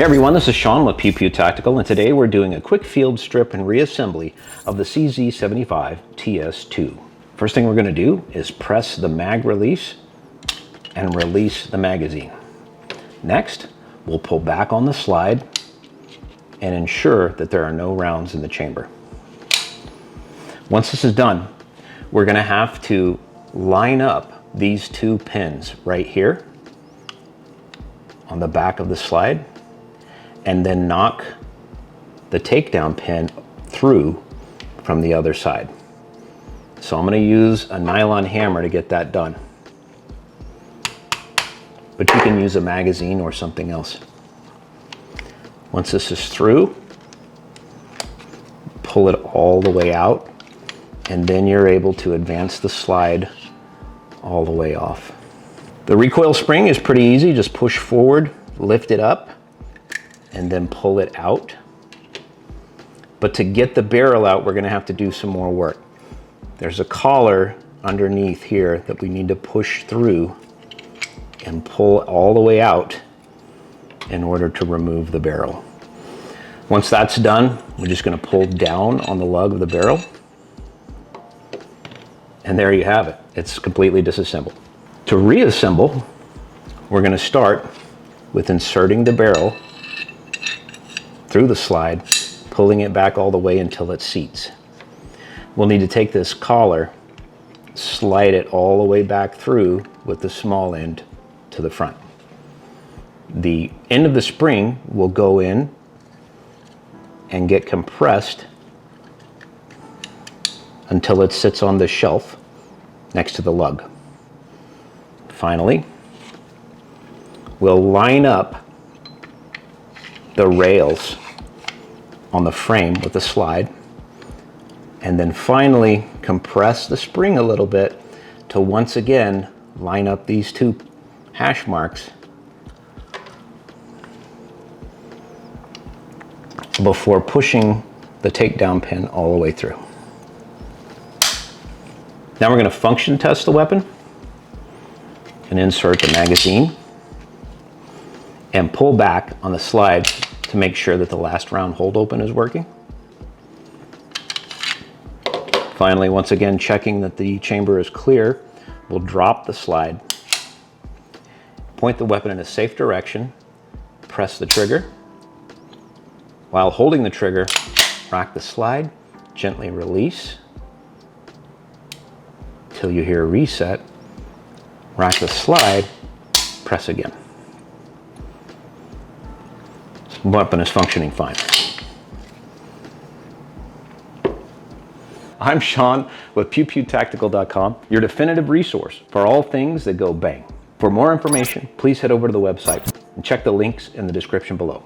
Hey everyone, this is Sean with Pew Pew Tactical, and today we're doing a quick field strip and reassembly of the CZ75 TS2. First thing we're going to do is press the mag release and release the magazine. Next, we'll pull back on the slide and ensure that there are no rounds in the chamber. Once this is done, we're going to have to line up these two pins right here on the back of the slide, and then knock the takedown pin through from the other side. So I'm going to use a nylon hammer to get that done. But you can use a magazine or something else. Once this is through, pull it all the way out, and then you're able to advance the slide all the way off. The recoil spring is pretty easy. Just push forward, lift it up, and then pull it out. But to get the barrel out, we're going to have to do some more work. There's a collar underneath here that we need to push through and pull all the way out in order to remove the barrel. Once that's done, we're just going to pull down on the lug of the barrel, and there you have it. It's completely disassembled. To reassemble, we're going to start with inserting the barrel through the slide, pulling it back all the way until it seats. We'll need to take this collar, slide it all the way back through with the small end to the front. The end of the spring will go in and get compressed until it sits on the shelf next to the lug. Finally, we'll line up the rails on the frame with the slide, and then finally compress the spring a little bit to once again line up these two hash marks before pushing the takedown pin all the way through. Now we're going to function test the weapon and insert the magazine and pull back on the slide to make sure that the last round hold open is working. Finally, once again, checking that the chamber is clear, we'll drop the slide, point the weapon in a safe direction, press the trigger. While holding the trigger, rack the slide, gently release till you hear a reset, rack the slide, press again. The weapon is functioning fine. I'm Sean with PewPewTactical.com, your definitive resource for all things that go bang. For more information, please head over to the website and check the links in the description below.